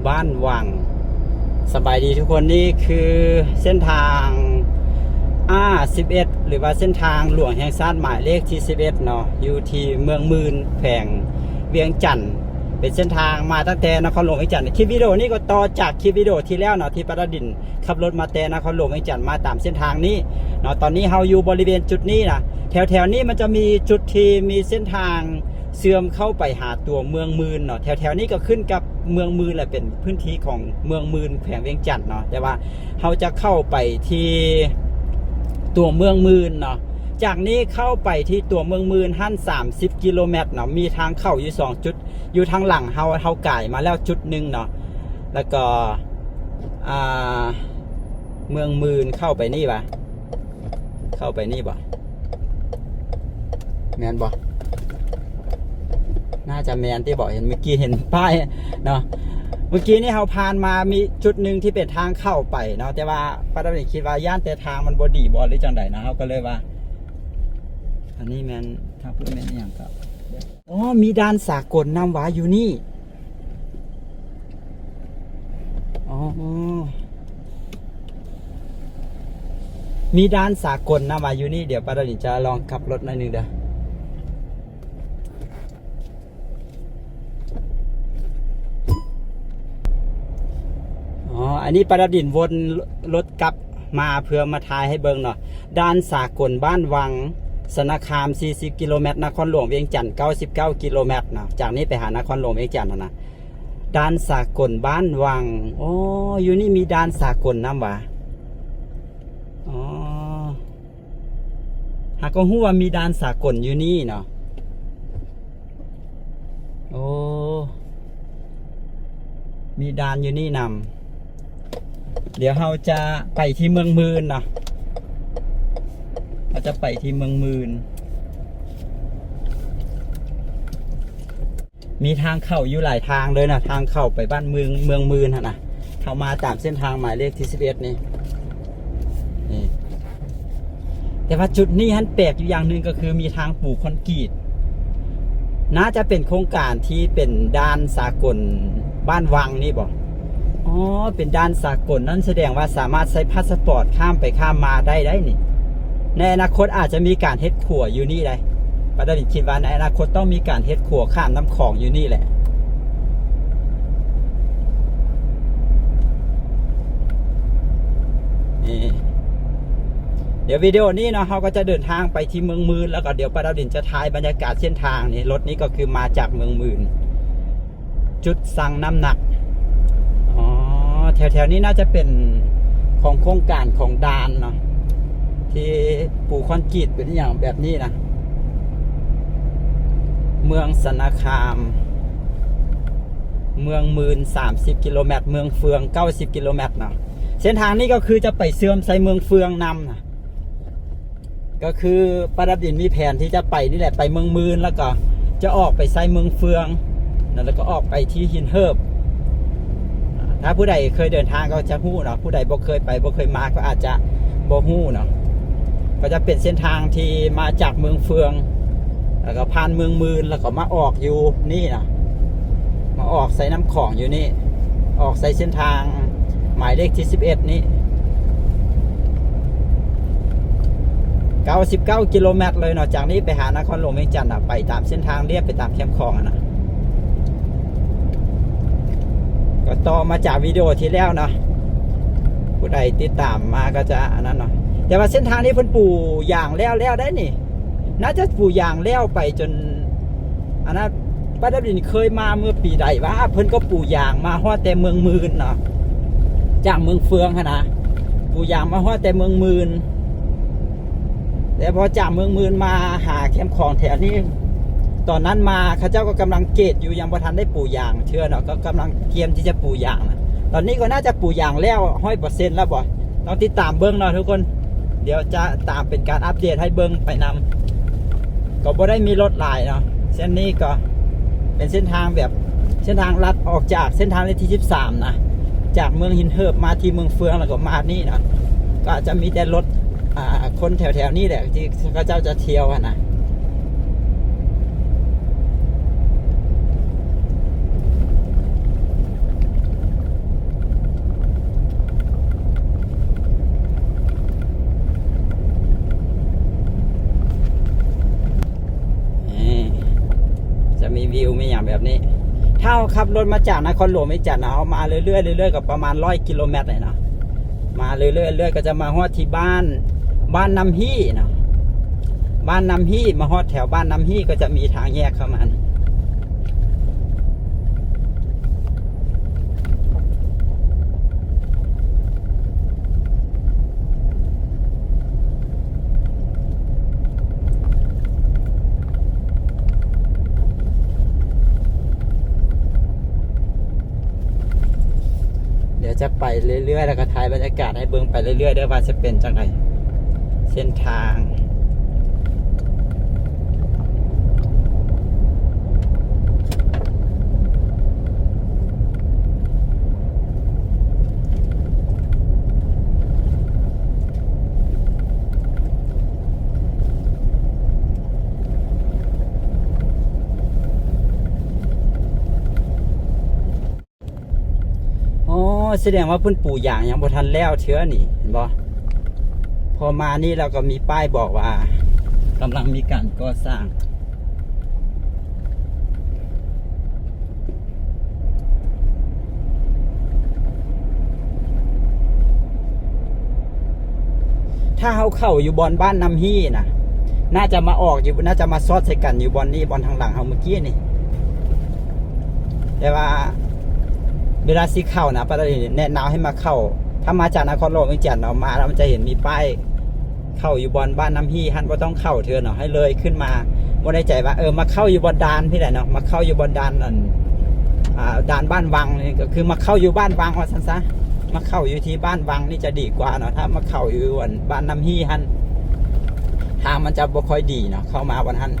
บ้านวังสบายดีทุกคนนี่คือเส้นทาง11หรือว่าเส้นทางหลวงแห่งชาติหมายเลขที่11เนาะอยู่ที่เมืองมืนแผงเวียงจันทร์เป็นเส้นทางมาตั้งแต่นครหลวงเวียงจันทร์คลิปวิดีโอนี้ก็ต่อจากคลิปวิดีโอที่แล้วเนาะที่ปรดินขับรถมาแต่นครหลวงเวียงจันทร์มาตามเส้นทางนี้เนาะตอนนี้เราอยู่บริเวณจุดนี้นะแถวนี้มันจะมีจุดที่มีเส้นทางเชื่อมเข้าไปหาตัวเมืองมืนเนาะแถวนี้ก็ขึ้นกับเมืองมืนแหละเป็นพื้นที่ของเมืองมืนแผงเวียงจันทร์เนาะแต่ว่าเราจะเข้าไปที่ตัวเมืองมืนเนาะจากนี้เข้าไปที่ตัวเมืองมืนหั่น30 กิโลเมตรเนาะมีทางเข้าอยู่2จุดอยู่ทางหลังเฮาก่ายมาแล้วจุดหนึ่งเนาะแล้วก็เมืองมืนเข้าไปนี่ปะเข้าไปนี่ปะแมนปะน่าจะแมนที่บอกเห็นเมื่อกี้เห็นป้ายเนาะเมื่อกี้นี่เราผ่านมามีจุดหนึ่งที่เป็นทางเข้าไปเนาะแต่ว่าป้าดำคิดว่าย่านแต่ทางมันบอดีบอลหรือจังใดนะเขาก็เลยว่าอันนี้แมนถ้าพูดแมนอย่างก็อ๋อมีด่านสากลนำไว้อยู่นี่อ๋อมีด่านสากลนำไว้อยู่นี่เดี๋ยวป้าดำจะลองขับรถหน่อยนึงเด้ออันนี้ประดิษฐ์วนรถกลับมาเพื่อมาทายให้เบิ่งเนาะด้านสากลบ้านวังสนาคาม40 กิโลเมตรนครหลวงเวียงจันทร์99 กิโลเมตรเนาะจากนี้ไปหานครหลวงเวียงจันทร์นะด้านสากลบ้านวังอ๋ออยู่นี่มีด้านสากลน้ำวะอ๋อหากก็ฮู้ว่ามีด้านสากลอยู่นี่เนาะโอ้มีด้านอยู่นี่นำเดี๋ยวเราจะไปที่เมืองมืนเนาะเราจะไปที่เมืองมืนมีทางเข้าอยู่หลายทางเลยนะทางเข้าไปบ้านเมืองมืนนะเข้ามาตามเส้นทางหมายเลขที่11นี่แต่ว่าจุดนี้ฮันแปลกอยู่อย่างหนึ่งก็คือมีทางปลูกคอนกรีตน่าจะเป็นโครงการที่เป็นด้านสากลบ้านวังนี่บอกอ๋อเป็นด้านสากลนั่นแสดงว่าสามารถใช้พาสปอร์ตข้ามไปข้ามมาได้นี่ในอนาคตอาจจะมีการเฮ็ดขัวอยู่นี่เลยป้าดาคิดว่าในอนาคตต้องมีการเฮ็ดขัวข้ามน้ำของอยู่นี่แหละนี่เดี๋ยววิดีโอนี้เนาะเราก็จะเดินทางไปที่เมืองมืนแล้วก็เดี๋ยวป้าดาจะถ่ายบรรยากาศเส้นทางนี่รถนี้ก็คือมาจากเมืองมืนจุดสั่งน้ำหนักแถวนี้น่าจะเป็นของโครงการของดานเนาะที่ปูคอนกรีตเป็นอย่างแบบนี้นะเมืองสนาคามเมืองมืน30 กิโลเมตรเมืองเฟือง90 กิโลเมตรเนาะเส้นทางนี้ก็คือจะไปเสื่อมใส่เมืองเฟืองนำนะก็คือประดับดินมีแผนที่จะไปนี่แหละไปเมืองมืนแล้วก็จะออกไปใส่เมืองเฟืองแล้วก็ออกไปที่หินเฮิบถ้าผู้ใดเคยเดินทางก็จะฮู้เนาะผู้ใดบ่เคยไปบ่เคยมาก็อาจจะบ่ฮู้เนาะก็จะเป็นเส้นทางที่มาจากเมืองเฟืองแล้วก็ผ่านเมืองมืนแล้วก็มาออกอยู่นี่นะมาออกใส่น้ำของอยู่นี่ออกใส่เส้นทางหมายเลขที่11นี้99 กิโลเมตรเลยเนาะจากนี้ไปหานครหลวงเวียงจันทร์ไปตามเส้นทางเรียบไปตามแคมป์คลองนะก็ต่อมาจากวิดีโอที่แล้วเนาะผู้ใดติดตามมาก็จะอันนั้นเนาะแต่ว่าเส้นทางนี้เพิ่นปูอย่างแล้วได้นี่น่าจะปูอย่างแล้วไปจนอันนั้นป้าดับดินเคยมาเมื่อปีใดว่าเพิ่นก็ปูอย่างมาฮอดแต่เมืองมืนเนาะจากเมืองเฟืองนะปูอย่างมาฮอดแต่เมืองมืนแต่พอจากเมืองมืนมาหาแคมป์ของแถวนี้ตอนนั้นมาข้าเจ้าก็กำลังเกตอยู่ยังบ่ทันได้ปูยางเชื่อเนาะก็กำลังเตรียมที่จะปูยางนะตอนนี้ก็น่าจะปูยางแล้ว100%แล้วบ่ต้องติดตามเบิ้งเนาะทุกคนเดี๋ยวจะตามเป็นการอัปเดตให้เบิ้งไปนำก็บ่ได้มีรถหลายเนาะเส้นนี้ก็เป็นเส้นทางแบบเส้นทางลัดออกจากเส้นทางเลขที่13นะจากเมืองหินเฮิบมาที่เมืองเฟืองแล้วก็มานี่นะก็อาจจะมีแต่รถคนแถวๆนี้แหละที่ข้าเจ้าจะเที่ยวนะ าขับรถมาจากนครหลวงไม่จัดนะเอามาเรื่อยๆเรื่อยๆกับประมาณ100 กิโลเมตรเลยเนาะมาเรื่อยๆเรื่อยๆก็จะมาฮอดที่บ้านน้ำฮี่เนาะบ้านน้ำฮี่มาฮอดแถวบ้านน้ำฮี่ก็จะมีทางแยกเข้ามาเดี๋ยวจะไปเรื่อยๆแล้วก็ถ่ายบรรยากาศให้เบิ่งไปเรื่อยๆได้ว่าจะเป็นจังไดเส้นทางอ๋อแสดงว่าเพิ่นปลูกอย่างยังบ่ทันแล้วเชื้อนี่เห็นบ่พอมานี่เราก็มีป้ายบอกว่ากำลังมีการก่อสร้างถ้าเขาเข้าอยู่บอนบ้านน้ำฮี่นะน่าจะมาออกอยู่น่าจะมาซอดใส่กันอยู่บอนนี้บอนทางหลังเขาเมื่อกี้นี่แต่ว่าเวลาสิเข้านะป้าตาลีแนะนำให้มาเข้าถ้ามาจากนครหลวงเวียงจันทน์เนาะมาแล้วมันจะเห็นมีป้ายเข้าอยู่บอนบ้านน้ำฮี่ท่านก็ต้องเข้าเถอะเนาะให้เลยขึ้นมาบ่ได้ใจว่ามาเข้าอยู่บอนดานพี่แหละเนาะมาเข้าอยู่บอนดานนั่นดานบ้านวังนี่ก็คือมาเข้าอยู่บ้านวังว่าซั่นซะมาเข้าอยู่ที่บ้านวังนี่จะดีกว่าเนาะถ้ามาเข้าอยู่บ้านน้ำฮี่ท่านทางมันจะบ่ค่อยดีเนาะเข้ามาวันท่าน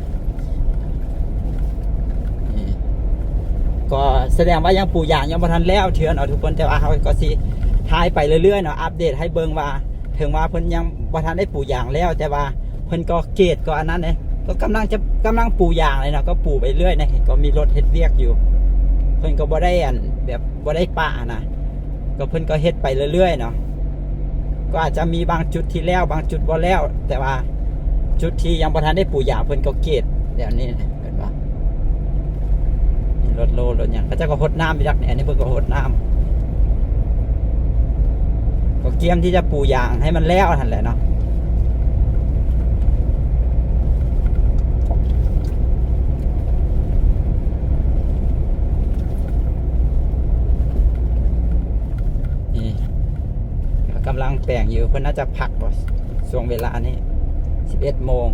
ก็แสดงว่ายังปลูกอย่างยังบ่ทันแล้วเถื่อนเอาทุกคนแต่ว่าเขาก็สิถ่ายไปเรื่อยๆเนาะอัปเดตให้เบิ่งว่าถึงว่าเพิ่นยังบ่ทันได้ปลูกอย่างแล้วแต่ว่าเพิ่นก็เกตก็อันนั้นเลยก็กำลังปลูกอย่างเลยเนาะก็ปลูกไปเรื่อยนะก็มีรถเฮ็ดเวียกอยู่เพิ่นก็บ่ได้แบบบ่ได้ป่านะก็เพิ่นก็เฮ็ดไปเรื่อยๆเนาะก็อาจจะมีบางจุดที่แล้วบางจุดบ่แล้วแต่ว่าจุดที่ยังบ่ทันได้ปลูกอย่างเพิ่นก็เกตเดี๋ยวนี้เห็นป่ะรถโลรถอย่างเขาจะก็หดน้ำไปจักเนี่ยอันนี้เพิ่นก็หดน้ำก็เกียมที่จะปลูกยางให้มันแล้วทันแหละเนาะนี่กำลังแปลงอยู่เพิ่นน่าจะพักบ่ช่วงเวลานี้11 โมง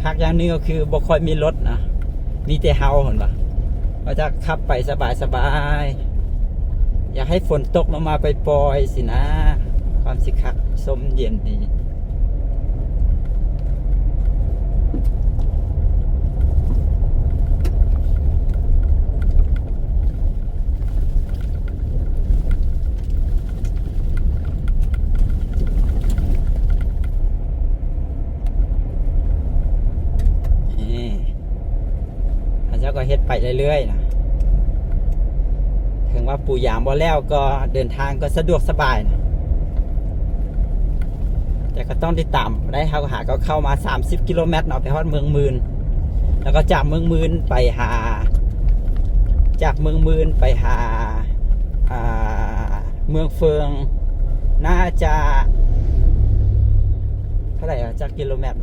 คักอย่างนึงก็คือบ่ค่อยมีรถนะมีแต่เฮาเห็นป่ะก็จะขับไปสบายๆอยากให้ฝนตกลงมาไปปล่อยสินะความสิคักสมเย็นดีเจ้าก็เฮ็ดไปเรื่อยๆนะถึงว่าปู่ยามบ่แล้วก็เดินทางก็สะดวกสบายนะแต่ก็ต้องติดตามได้เขาหาก็เข้ามา30 กิโลเมตรเนาะไปฮอดเมืองมืนแล้วก็จากเมืองมืนไปหาเมืองเฟืองน่าจะเท่าไหร่จากกิโลเมตร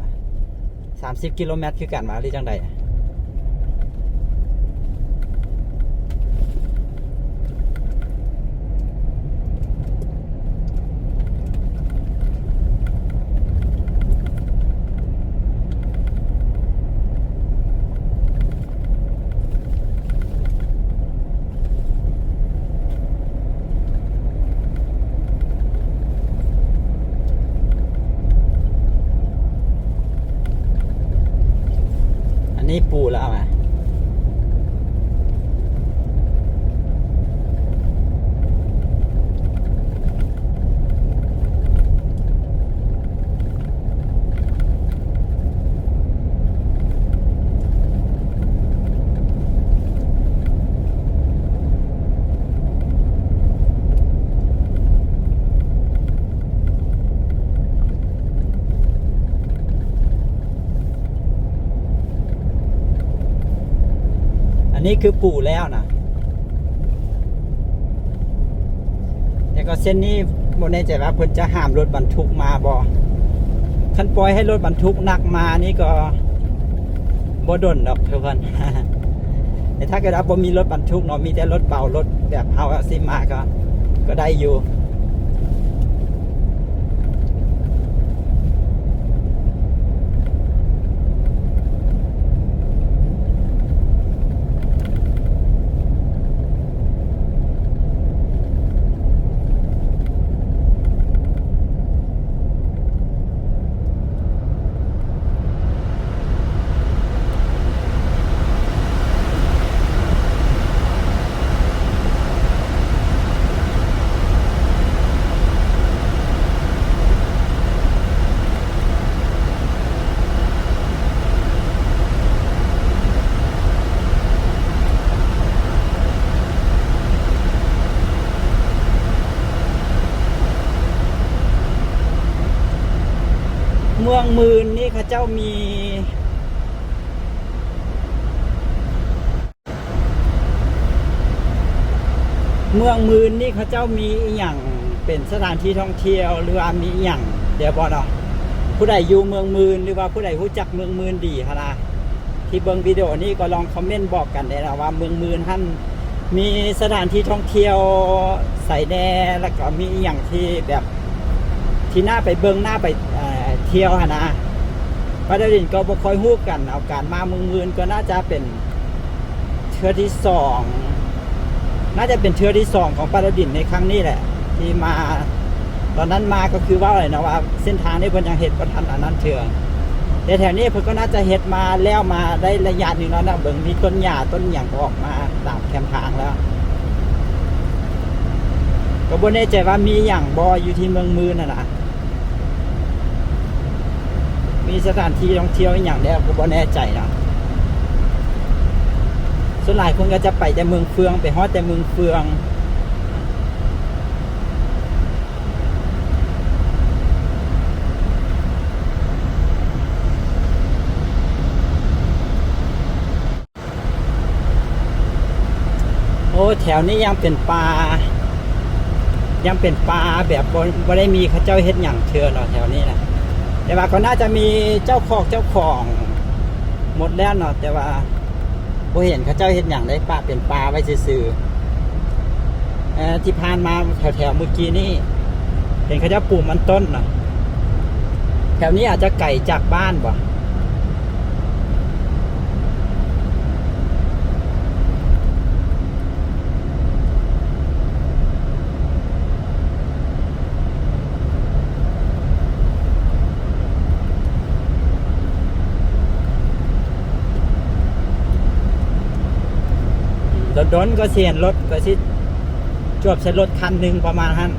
30 กิโลเมตรคือกันมาหรือจังใดนี่ปูแล้วไหม อันนี้คือปู่แล้วนะแต่ก็เส้นนี้บ่แน่ใจว่าเพิ่นจะห้ามรถบรรทุกมาบ่คันปล่อยให้รถบรรทุกหนักมานี่ก็บ่ดนดอกเพิ่น แต่ถ้าเกิดว่าบ่มีรถบรรทุกเนาะมีแต่รถเบารถแบบเฮาสิมาก็ได้อยู่เมืองมืนนี่เขาเจ้ามีเมืองมืนนี่เขาเจ้ามีอหย่างเป็นสถานที่ท่องเที่ยวหรือว่ามีอหย่างเดี๋ยวบอกเนาะผู้ใดอยู่เมืองมืนหรือว่าผู้ใดรู้จักเมืองมืนดีฮะนะที่เบิ่งวิดีโอนี้ก็ลองคอมเมนต์บอกกันได้นะว่าเมืองมืนท่านมีสถานที่ท่องเที่ยวใส่แน่แล้วก็มีอหย่างที่แบบที่น่าไปเบิ่งน่าไปเที่ยวฮะนะปาดดินก็บ่ค่อยฮู้กันเอาการมาเมืองมืนก็น่าจะเป็นเทื่อที่สองน่าจะเป็นเทื่อที่สองของปาดดินในครั้งนี้แหละที่มาตอนนั้นมาก็คือว่าอะไรนะว่าเส้นทางนี้เพิ่นยังเฮ็ดบ่ทันอันนั้นเทื่อแต่แถวนี้เพิ่นก็น่าจะเฮ็ดมาแล้วมาได้ระยะหนึงแล้วนะเบิ่งมีต้นหญ้าต้นหยังออกมาตามแคมทางแล้วก็บ่แน่ใจว่ามีหยังบ่อยู่ที่เมืองมืนน่ะนะมีสถานที่ท่องเที่ยวอย่างเดียวก็บ่แน่ใจนะส่วนหลายคนก็จะไปแต่เมืองเฟืองไปฮอดแต่เมืองเฟืองโอ้แถวนี้ยังเป็นป่าแบบบ่ได้มีเขาเจ้าเฮ็ดหยังเทื่อเนาะแถวนี้นะแต่ว่าก็น่าจะมีเจ้าของหมดแล้วเนาะแต่ว่าบ่เห็นเขาเจ้าเฮ็ดหยังได้ป่าเป็นป่าไว้ซื่อๆที่ผ่านมาแถวเมื่อกี้นี่เห็นเขาเจ้าปลูกมันต้นเนาะแถวนี้อาจจะไกลจากบ้านบ่โดนก็เสียนรถก็สิจวบใช้รถคันหนึ่งประมาณนั้น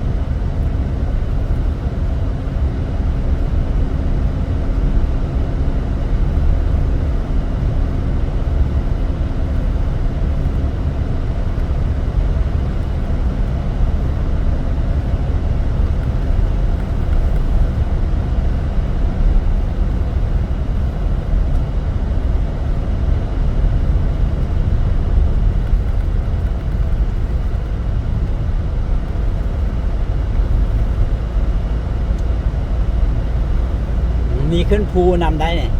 มีขึ้นภูนำได้เนี่ย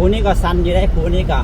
ภูนี้ก็สั้นอยู่ได้ภูนี้ก็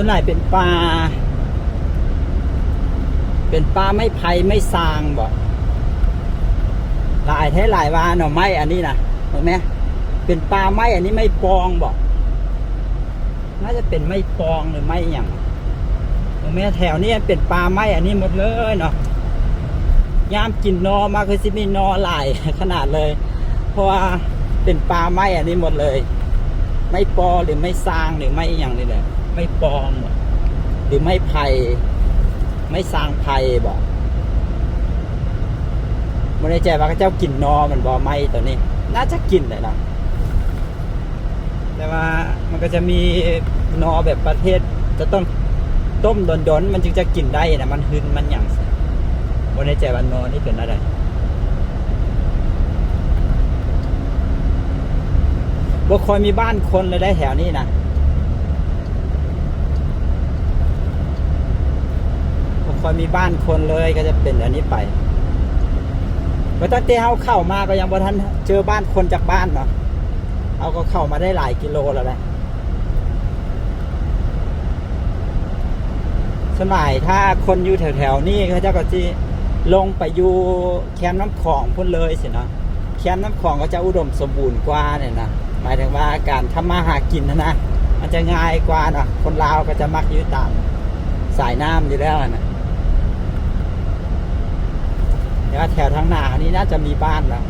ส่วนใหญ่เป็นปลาไม่ไผ่ไม่ซางบ่หลายแท้หลายว่าหน่อไม้อันนี้นะเห็นไหมเป็นปลาไม้อันนี้ไม่ปองบ่น่าจะเป็นไม่ปองหรือไม่อย่างเห็นไหมแถวนี้เป็นปลาไม้อันนี้หมดเลยเนาะยามกินนอมาคือสิมีนอหลายขนาดเลย เพราะว่าเป็นปลาไม้อันนี้หมดเลยไม่ปอหรือไม่ซางหรือไม่อย่างนี้แหละไม่ปองหรือไม่ไผ่ไม่ซางไผ่บ่ไม่แน่ใจว่าเจ้ากินนอมันบ่ไม้ตัวนี้น่าจะกินเลยนะแต่ว่ามันก็จะมีนอแบบประเภทจะต้องต้มดนๆมันจึงจะกินได้นะมันหึนมันอย่างไม่แน่ใจว่านอนี่เป็นอะไรบ่ค่อยมีบ้านคนเลยได้แถวนี้นะบ่ค่อยมีบ้านคนเลยก็จะเป็นอันนี้ไปเพราะตั้งแต่เขาเข้ามาก็ยังบ่ทันเจอบ้านคนจากบ้านเนาะเอาก็เข้ามาได้หลายกิโลแล้วแหละสมัยถ้าคนอยู่แถวๆนี้เขาจะก็จะลงไปอยู่แคมป์น้ำของพุ่นเลยสิเนาะแคมป์น้ำของก็จะอุดมสมบูรณ์กว่าเนี่ยนะหมายถึงว่าการทำมาหากินนะมันจะง่ายกว่าเนาะคนลาวก็จะมักอยู่ตามสายน้ำอยู่แล้วนะเดี๋ยวแถวทางหน้านี้น่าจะมีบ้านแล้ว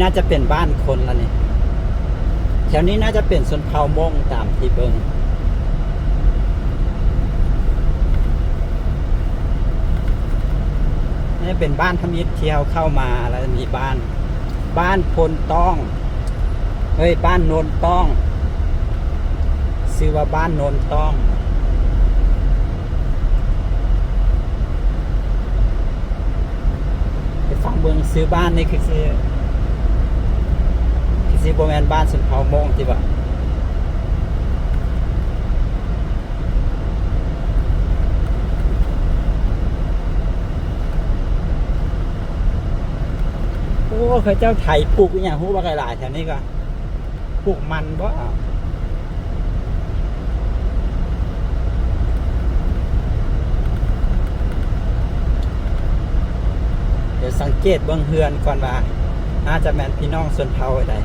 น่าจะเป็นบ้านคนแล้วนี่แถวนี้น่าจะเป็นชนเผ่ามงตามที่เบิงนี่เป็นบ้านทมิตรเที่ยวเข้ามาแล้วมีบ้านพลต้องเฮ้ยบ้านโนนต้องชื่อว่าบ้านโนนต้องไปฟังเบิงซื้อบ้านนี่คือซื้อโบแมนบ้านชนเผ่ามงที่ว่าโอ้เคยเจ้าไถปลูกอย่างหู้บักหลายแถวนี้ก็ปลูกมันบ่เดี๋ยวสังเกตเบื้องเฮือนก่อนว่าน่าจะแมนพี่น้องชนเผ่าใด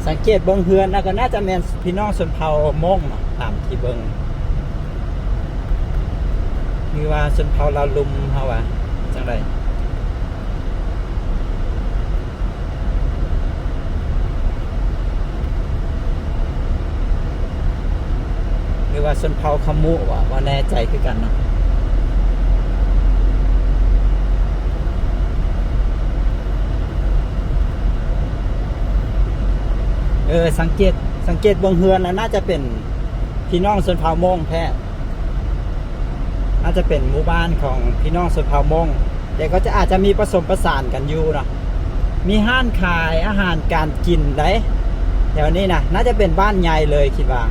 สังเกตเบิ้งเฮือนแล้วก็น่าจะแมนพี่น้องชนเผ่ามงตามที่เบิ้งคือว่าชนเผ่าลาวลุมเฮาว่าจังไดหรือว่าชนเผ่าขมุว่าแน่ใจคือกันเนาะสังเกตเบื้องเฮือนแล้วน่าจะเป็นพี่น้องชนเผ่ามงแท้น่าจะเป็นหมู่บ้านของพี่น้องชนเผ่ามงแต่ก็จะอาจจะมีผสมผสานกันอยู่เนาะมีห้านขายอาหารการกินได้แถวนี้นะน่าจะเป็นบ้านใหญ่เลยคิดว่า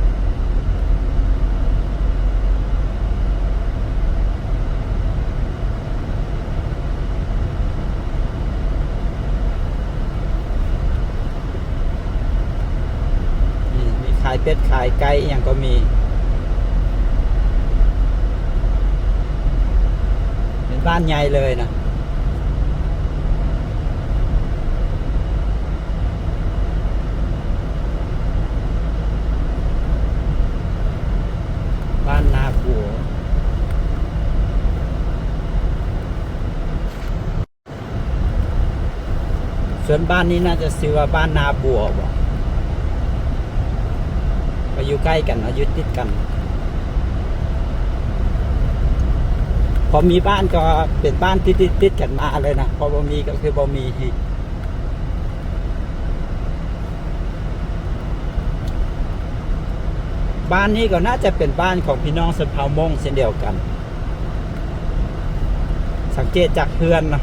ขายเป็ดขายไก่อย่างก็มีเป็นบ้านใหญ่เลยนะบ้านนาบัวส่วนบ้านนี้น่าจะชื่อว่าบ้านนาบัวบ่อยู่ใกล้กันอยู่ติดกันพอมีบ้านก็เป็นบ้านติดกันมาเลยนะพอบ่มีก็คือบ่มี บ้านนี้ก็น่าจะเป็นบ้านของพี่น้องชนเผ่ามงเช่นเดียวกัน สังเกตจากเฮือนนะ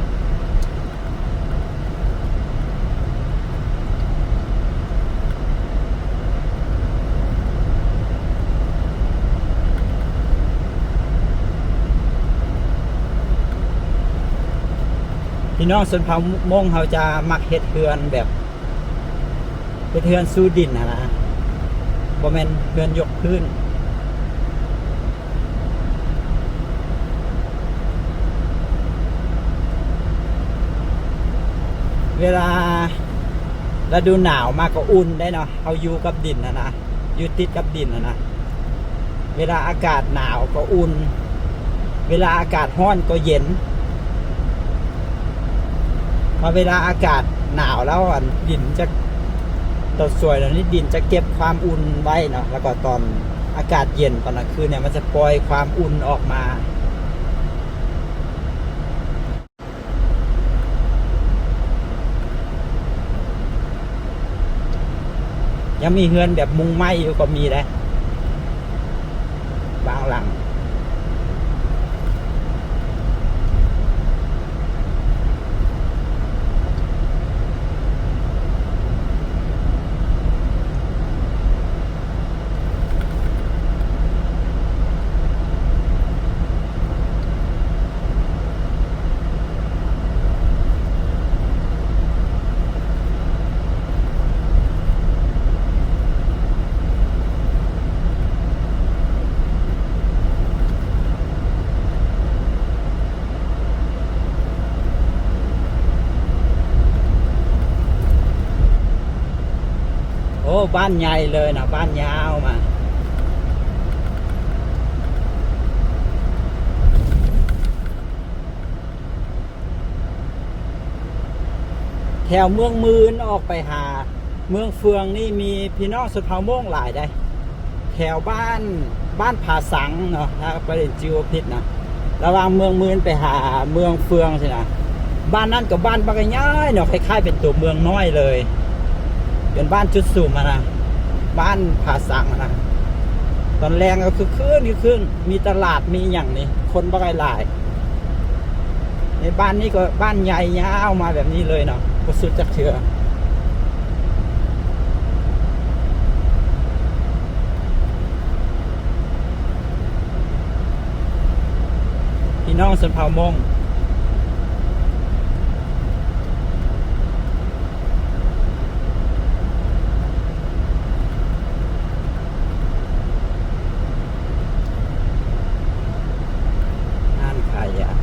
พี่น้องชนเผ่ามงเขาจะมักเฮ็ดเฮือนแบบเฮ็ดเฮือนสู้ดินนะบ่แม่นเฮือนยกพื้นเวลาฤดูหนาวมากก็อุ่นได้เนาะเขาอยู่กับดินนะอยู่ติดกับดินนะเวลาอากาศหนาวก็อุ่นเวลาอากาศร้อนก็เย็นพอเวลาอากาศหนาวแล้วดินจะตอนสวยแล้วนี่ดินจะเก็บความอุ่นไว้เนาะแล้วก็ตอนอากาศเย็นตอนกลางคืนเนี่ยมันจะปล่อยความอุ่นออกมายังมีเฮือนแบบมุงไม้อยู่ก็มีเลยบางหลังโอ้บ้านใหญ่เลยนะบ้านยาวมาแถวเมืองมืนออกไปหาเมืองเฟืองนี่มีพี่น้องชนเผ่ามงหลายได้แถวบ้านผาสังเนาะถ้าไปจิวพิษนะระหว่างเมืองมืนไปหาเมืองเฟืองใช่ไหมบ้านนั้นกับบ้านบางย่ายเนาะคล้ายๆเป็นตัวเมืองน้อยเลยเป็นบ้านจุดสูงนะบ้านผาสังนะตอนแรงก็คือขึ้นมีตลาดมีอย่างนี้คนบางหลายในบ้านนี้ก็บ้านใหญ่ยาวมาแบบนี้เลยเนาะก็สุดจักเชือพี่น้องชนเผ่ามงนั่นใครอ่ะ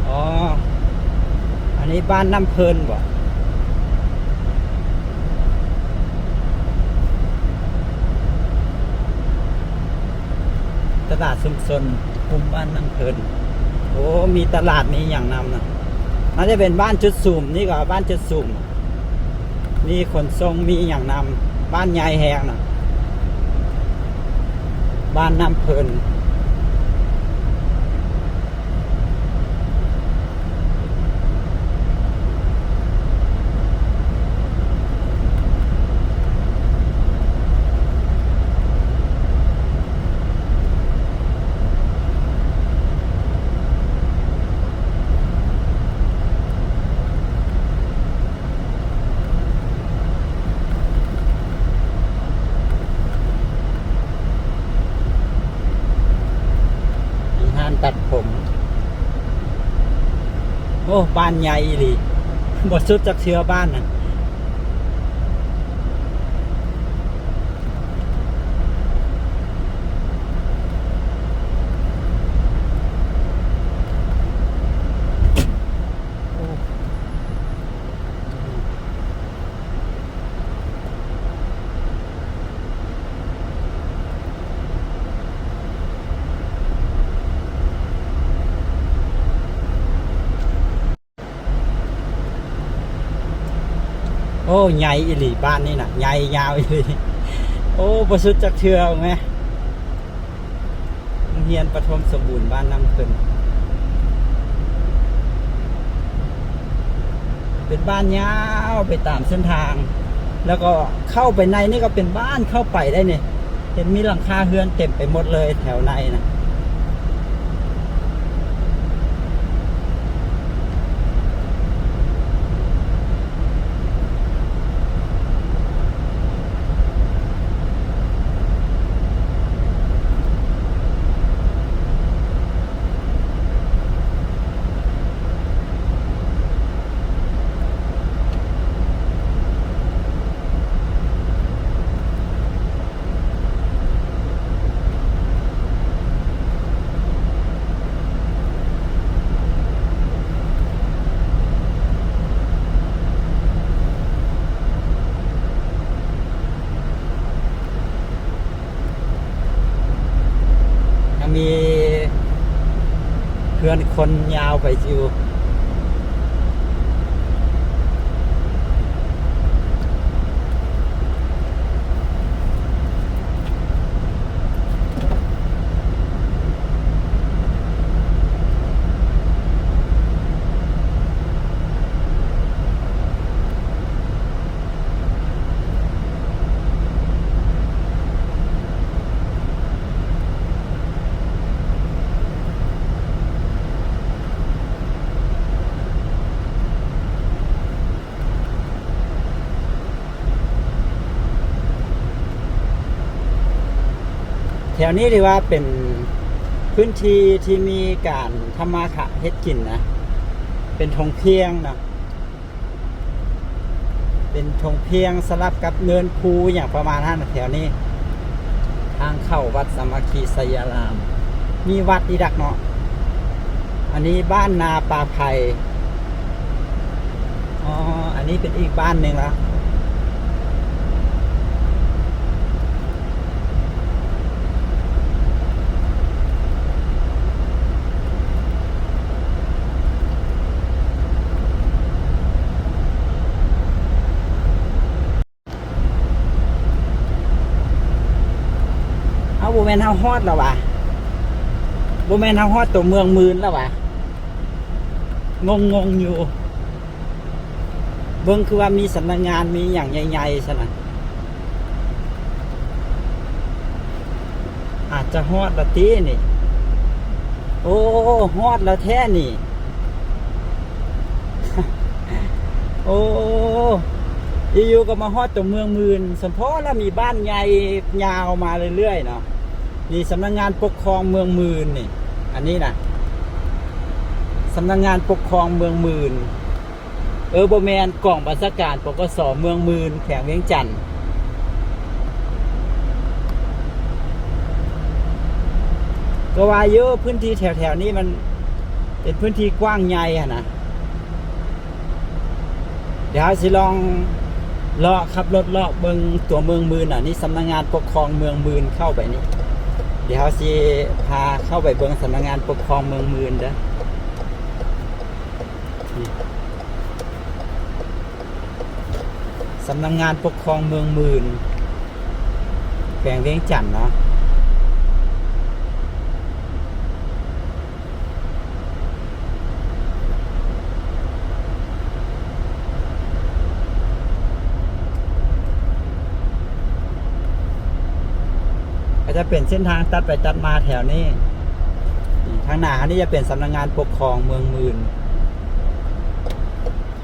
อ๋ออันนี้บ้านน้ำเพลินบ่ตลาดชุมชนกลุ่มบ้านน้ำเพลินโอ้มีตลาดมีอย่างนำนะน่าจะเป็นบ้านจุดสูมนี่ก็บ้านจุดสูมมีขนส่งมีอย่างนำบ้านใหญ่แหงนะบ้านน้ำเพลินมีห้านตัดผมโอ้บ้านใหญ่อีหลีบดสุดจากเชื้อบ้านนะโอ้ใหญ่อีหลีบ้านนี่นะใหญ่ยาวอีหลี โอ้ประสุดจากเทือไหมโรงเรียนปฐมสมบูรณ์บ้านน้ำขึ้นเป็นบ้านยาวไปตามเส้นทาง แล้วก็เข้าไปในนี่ก็เป็นบ้านเข้าไปได้เนี่ยเห็นมีหลังคาเฮือนเต็มไปหมดเลยแถวในนะมีเพื่อนคนยาวไปอยู่แถวนี้ถือว่าเป็นพื้นที่ที่มีการทำมาค้าเฮ็ดกินนะเป็นทงเพียงนะเป็นทงเพียงสลับกับเนินภูอย่างประมาณนั้นแถวนี้ทางเข้าวัดสามัคคีไสยารามมีวัดอีดักเนาะอันนี้บ้านนาป่าไผ่อ๋ออันนี้เป็นอีกบ้านหนึ่งละเอาโบแมนเฮาฮอดแล้ววะโบแมนเฮาฮอดตัวเมืองมืนแล้ววะงงอยู่เบิ่งคือว่ามีสำนักงานมีอย่างใหญ่ๆใช่ไหมอาจจะฮอดละตีนี่โอ้ฮอดแล้วแท้นี่ โอ้อยู่ๆก็มาฮอดตัวเมืองมืนสมพอแล้วมีบ้านใหญ่ยาวมาเรื่อยๆเนาะนี่สำนักงานปกครองเมืองมืนนี่อันนี้นะสำนักงานปกครองเมืองมืนโบแมนกล่องบัญชาการปกสเมืองมืนแขวงเวียงจันทน์ก็ว่าเยอะพื้นที่แถวๆนี้มันเป็นพื้นที่กว้างใหญ่อะนะเดี๋ยวสิลองเลาะขับรถเลาะเบิ่งตัวเมืองมืนนี่สำนักงานปกครองเมืองมืนเข้าไปนี่เดี๋ยวสิพาเข้าไปเบิ่งสำนักงานปกครองเมืองมืนเด้อสำนักงานปกครองเมืองมืนแขวงเวียงจันทน์เนาะก็จะเป็นเส้นทางตัดไปตัดมาแถวนี้ทางหน้านี่จะเป็นสำนักงานปกครองเมืองมืน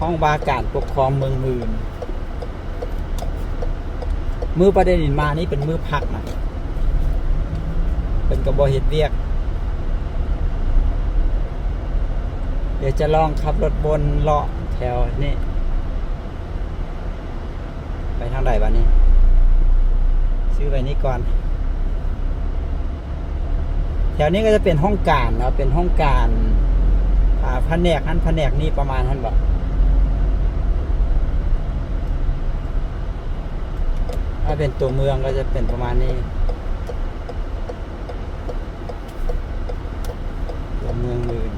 ห้องว่าการปกครองเมืองมืนมือประเด็นมานี่เป็นมือพักนะเป็นกระบอกเห็ดเวียกเดี๋ยวจะลองขับรถบนเลาะแถวนี้ไปทางใดบ้านนี้ซื้อไปนี้ก่อนแถวนี้ก็จะเป็นห้องการเนาะเป็นห้องการแผนกนั้นแผนกนี้ประมาณนั้นบ่ถ้าเป็นตัวเมืองก็จะเป็นประมาณนี้ตัวเมืองมืน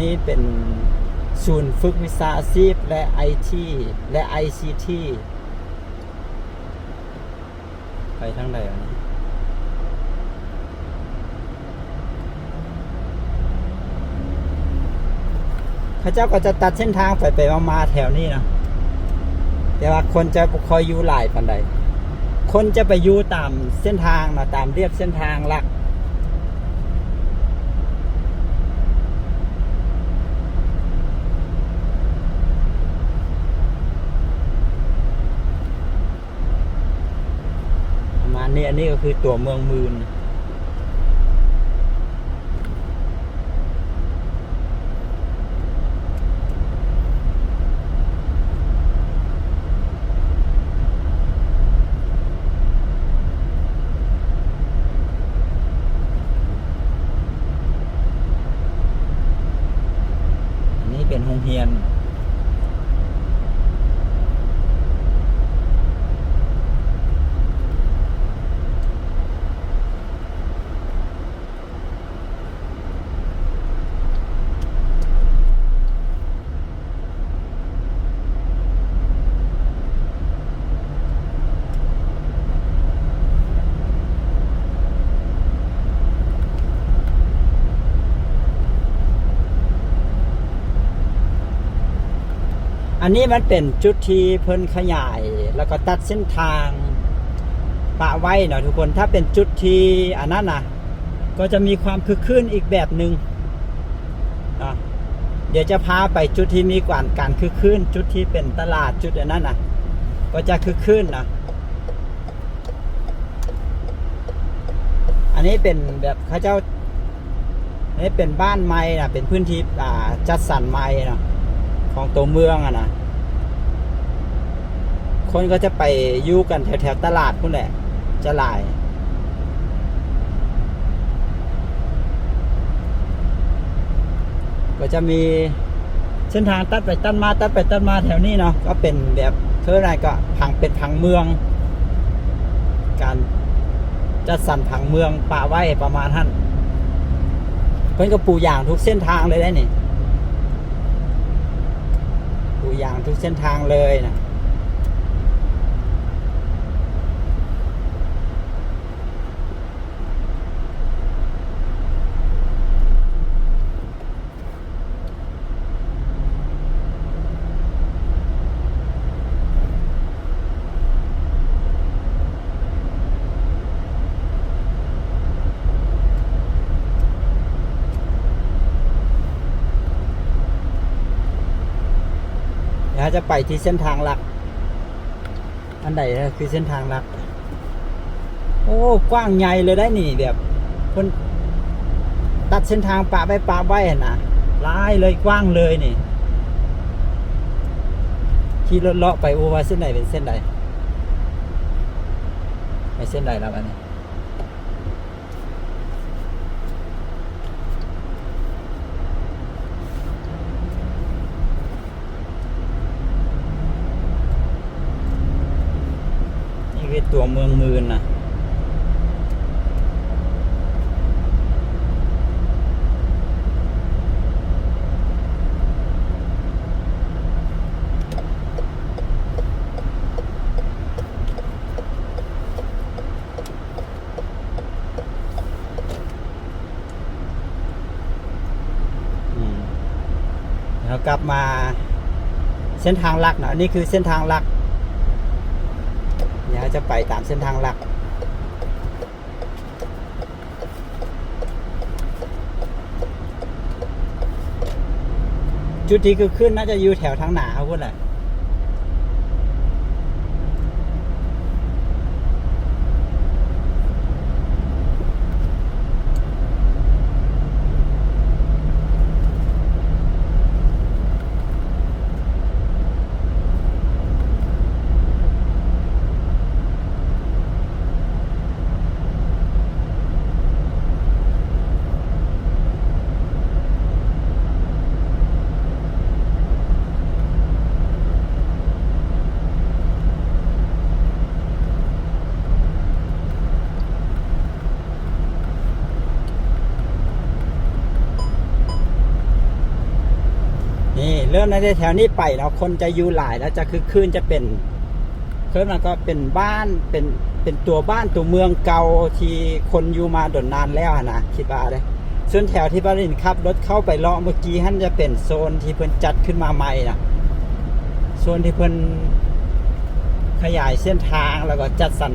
นี้เป็นศูนย์ฝึกวิชาชีพและไอทีและ ICT ไปทางใดวะนี่ข้าเจ้าก็จะตัดเส้นทางไปมาแถวนี้นะแต่ว่าคนจะคอยอยู่หลายปันใดคนจะไปอยู่ตามเส้นทางนะตามเรียบเส้นทางหลักประมาณนี้อันนี้ก็คือตัวเมืองมืนเป็นโรงเรียนอันนี้มันเป็นจุดที่เพิ่นขยายแล้วก็ตัดเส้นทางปะไว้เนาะทุกคนถ้าเป็นจุดที่อันนั้นนะก็จะมีความคึกคืนอีกแบบหนึ่งเนาะเดี๋ยวจะพาไปจุดที่มีการคึกคืนจุดที่เป็นตลาดจุดอันนั้นนะก็จะคึกคืนนะอันนี้เป็นแบบเขาเจ้าอันนี้เป็นบ้านไม้นะเป็นพื้นที่จัดสรรไม้นะของตัวเมืองอะนะคนก็จะไปอยู่กันแถวตลาดพุ่นแหละจะหลายก็จะมีเส้นทางตัดไปตัดมาตัดไปตัดมาแถวนี้เนาะก็เป็นแบบเท่าไรก็เป็นผังเมืองการจัดสรรผังเมืองป่าไว้ประมาณท่านเพิ่นก็ปูอย่างทุกเส้นทางเลยได้นี่อย่างทุกเส้นทางเลยนะจะไปที่เส้นทางหลักอันใดคือเส้นทางหลักโอ้กว้างใหญ่เลยได้นี่แบบคนตัดเส้นทางปะไว้นะลายเลยกว้างเลยนี่ขี่รถเลาะไปโอ้ว่าเส้นไหนเป็นเส้นใดไปเส้นใดแล้วอันนี้ตัวเมืองมืนนะแล้วกลับมาเส้นทางหลักนะนี่คือเส้นทางหลักเดี๋ยวจะไปตามเส้นทางหลักจุดที่คือขึ้นน่าจะอยู่แถวทางหนาครับพวกน่ะ ริ่มในแถวนี้ไปเนาะคนจะอยู่หลายแล้วจะคือคืนจะเป็นเพิ่มมันก็เป็นบ้านเป็นตัวบ้านตัวเมืองเก่าที่คนอยู่มาดนนานแล้วนะคิดว่าเลยส่วนแถวที่บรินขับรถเข้าไปเลาะเมื่อกี้ท่านจะเป็นโซนที่เพิ่นจัดขึ้นมาใหม่นะโซนที่เพิ่นขยายเส้นทางแล้วก็จัดสรร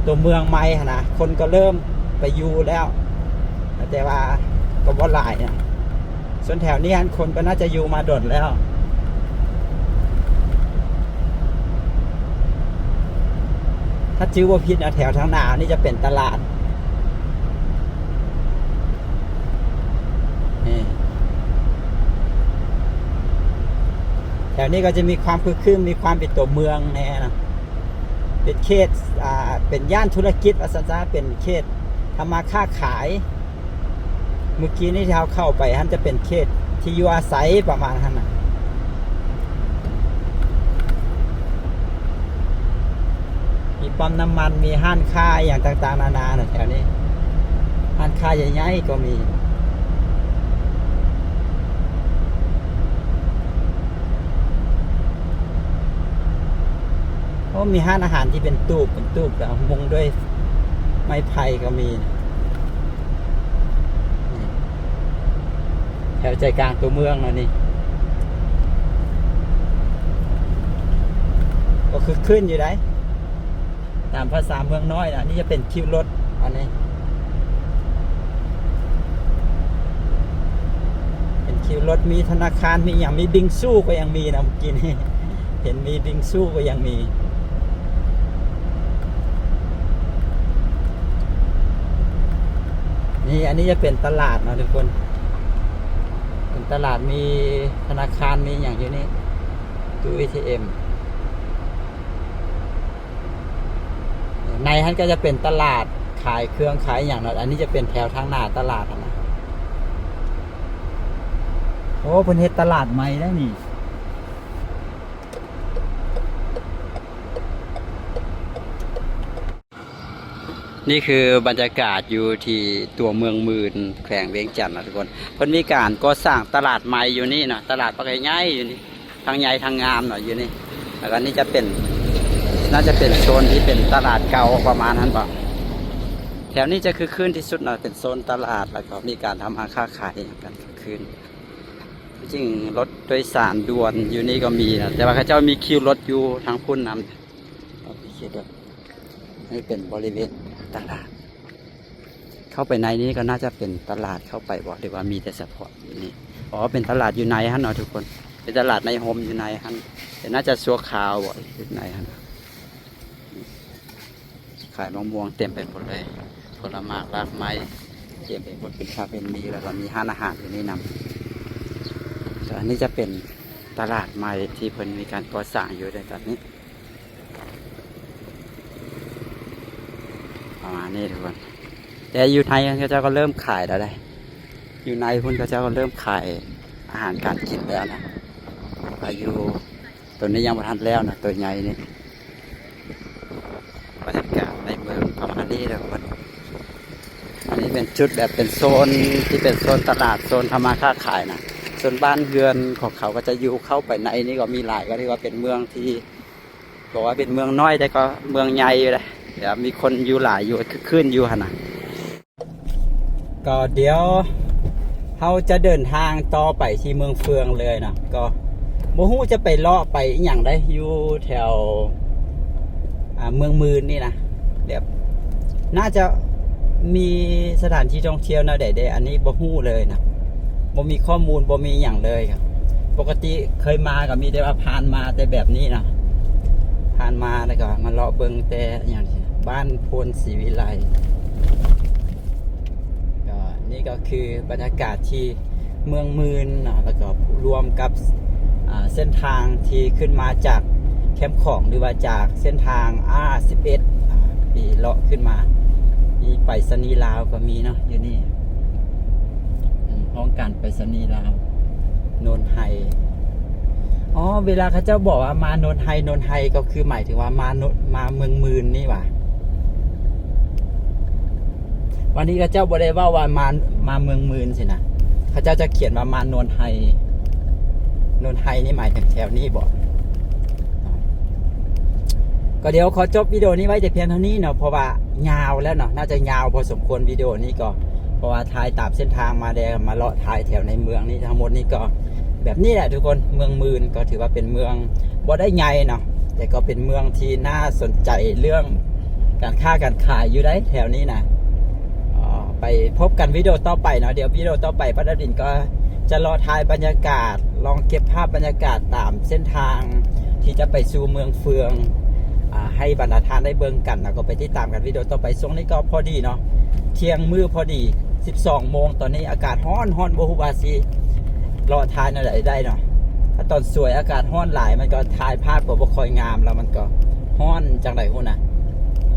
ตัวเมืองใหม่นะคนก็เริ่มไปอยู่แล้วแต่ว่าก็บ่หลายนะส่วนแถวนี้คนก็น่าจะอยู่มาดนแล้วถ้าจื้อว่าพิษนะแถวทางหน้านี่จะเป็นตลาดแถวนี้ก็จะมีความคึกคืนมีความเป็นตัวเมืองแน่นะเป็นเขตเป็นย่านธุรกิจอาซาเป็นเขตทำมาค้าขายเมื่อกี้นี่ที่เราเข้าไปท่านจะเป็นเขตที่อยู่อาศัยประมาณนั้นนะมีปั๊มน้ำมันมีห้างค้าอย่างต่างๆนานาแถวนี้ห้างค้าใหญ่ๆก็มีเพราะมีห้างอาหารที่เป็นตูบแล้วมุงด้วยไม้ไผ่ก็มีแถวใจกลางตัวเมืองนะนี่ก็คือขึ้นอยู่ได้ตามภาษาเมืองน้อยนะนี่จะเป็นคิวรถอันนี้เป็นคิวรถมีธนาคารมีอย่างมีบิงซูก็ยังมีนะเมื่อกี้นี่เห็นมีบิงซูก็ยังมีนี่อันนี้จะเป็นตลาดนะทุกคนเป็นตลาดมีธนาคารมีอย่างอยู่นี่ตู้ ATM ในนั้นก็จะเป็นตลาดขายเครื่องขายอย่างนั้นอันนี้จะเป็นแถวทางหน้าตลาดนะโอ้เป็นเฮ็ดตลาดใหม่แล้วนี่นี่คือบรรยากาศอยู่ที่ตัวเมืองมืนแขวงเวียงจันทร์นะทุกคนเพิ่นมีการก่อสร้างตลาดใหม่อยู่นี่นะตลาดปากใหญ่อยู่นี่ทางใหญ่ทางงามหน่อยอยู่นี่แล้วก็นี่จะเป็นน่าจะเป็นโซนที่เป็นตลาดเก่าประมาณนั้นป่ะแถวนี้จะคือคืนที่สุดนะเป็นโซนตลาดแล้วก็มีการทำค้าขายอย่างกันคืนจริงรถโดยสารด่วนอยู่นี่ก็มีนะแต่ว่าเขาเจ้ามีคิวรถอยู่ทางพุ่นนำนี่เป็นบริเวณตลาดเข้าไปในนี้ก็น่าจะเป็นตลาดเข้าไปบอกดีว่ามีแต่เฉพาะอยู่นี่อ๋อเป็นตลาดอยู่ในฮั่นเนาะทุกคนเป็นตลาดในโฮมอยู่ในฮั่นแต่น่าจะชัวขาวบ่อยู่ในฮั่นขายมะม่วงเต็มไปหมดเลยผลไม้รากไม้เต็มไปหมดเป็นคาเฟ่มีแล้วก็มีห้างอาหารอยู่นี่นำแต่อันนี้จะเป็นตลาดใหม่ที่เพิ่นมีการก่อสร้างอยู่ในตอนนี้ประมาณนี้ทุกคนแต่อยู่ในเขาเจ้าก็เริ่มขายแล้วได้อยู่ในพุ่นเขาเจ้าก็เริ่มขายอาหารการกินแล้วนะอายุตัวนี้ยังไม่ทันแล้วนะตัวใหญ่นี่บรรยากาศในเมืองประมาณนี้ทุกคนอันนี้เป็นจุดแบบเป็นโซนที่เป็นโซนตลาดโซนทำมาค้าขายนะส่วนบ้านเรือนของเขาก็จะอยู่เข้าไปในนี้ก็มีหลายก็เรียกว่าเป็นเมืองที่บอกว่าเป็นเมืองน้อยแต่ก็เมืองใหญ่เลยเดี๋ยวมีคนอยู่หลายอยู่ขึ้นอยู่ขนาดก็เดี๋ยวเราจะเดินทางต่อไปที่เมืองเฟืองเลยนะก็โมฮู้จะไปเลาะไปอย่างไรอยู่แถวเมืองมืนนี่นะเดี๋ยวน่าจะมีสถานที่ท่องเที่ยวนะเด็ดๆอันนี้โมฮู้เลยนะโมมีข้อมูลโมมีอย่างเลยครับปกติเคยมากับมีแต่ว่าผ่านมาแต่แบบนี้นะผ่านมาแล้วก็มาเลาะเบิงแต่อย่างบ้านโพนศรีวิไลก็นี่ก็คือบรรยากาศที่เมืองมืนนะแล้วก็รวมกับเส้นทางที่ขึ้นมาจากแคมป์ของหรือว่าจากเส้นทาง R11 ที่เลาะขึ้นมามีไปรษณีย์ลาวก็มีเนาะอยู่นี่ห้องการไปรษณีย์ลาวโนนไฮอ๋อเวลาเขาเจ้าบอกว่ามาโนนไฮก็คือหมายถึงว่ามาเมืองมืนนี่หว่าวันนี้เขาเจ้าบอกได้ว่ามาเมืองมืนสินะเขาเจ้าจะเขียนว่ามาโนนไฮ นนไทยนี่หมายถึงแถวนี้บ่ก็เดี๋ยวขอจบวิดีโอนี้ไว้แต่เพียงเท่านี้เนาะเพราะว่ายาวแล้วเนาะน่าจะยาวพอสมควรวิดีโอนี้ก็เพราะว่าถ่ายตามเส้นทางมาแดงมาเลาะถ่ายแถวในเมืองนี้ทั้งหมดนี้ก็แบบนี้แหละทุกคนเมืองมืนก็ถือว่าเป็นเมืองบ่ได้ใหญ่เนาะแต่ก็เป็นเมืองที่น่าสนใจเรื่องการค้าการขายอยู่ได้แถวนี้นะไปพบกันวิดีโอต่อไปเนาะเดี๋ยววิดีโอต่อไปป้าดารินก็จะรอถ่ายบรรยากาศลองเก็บภาพบรรยากาศตามเส้นทางที่จะไปสู่เมืองเฟืองให้บรรดาทานได้เบิ่งกันนะก็ไปติดตามกันวิดีโอต่อไปช่วงนี้ก็พอดีเนาะเที่ยงมือพอดี12 โมงตอนนี้อากาศร้อนบ่ฮู้ว่าสิรอถ่ายนั่นแหละได้เนาะถ้าตอนสวยอากาศร้อนหลายมันก็ถ่ายภาพก็บ่ค่อยงามแล้วมันก็ร้อนจังได๋ฮู้นะ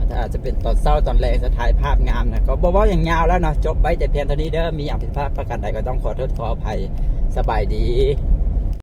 ถ้าอาจจะเป็นตอนเช้าตอนแรงจะถ่ายภาพงามนะก็บ่เว้าอย่างยาวแล้วเนาะจบไปแต่เพียงเท่านี้เด้อมีอย่างผิดพลาดประการใดก็ต้องขอโทษขออภัยสบายดี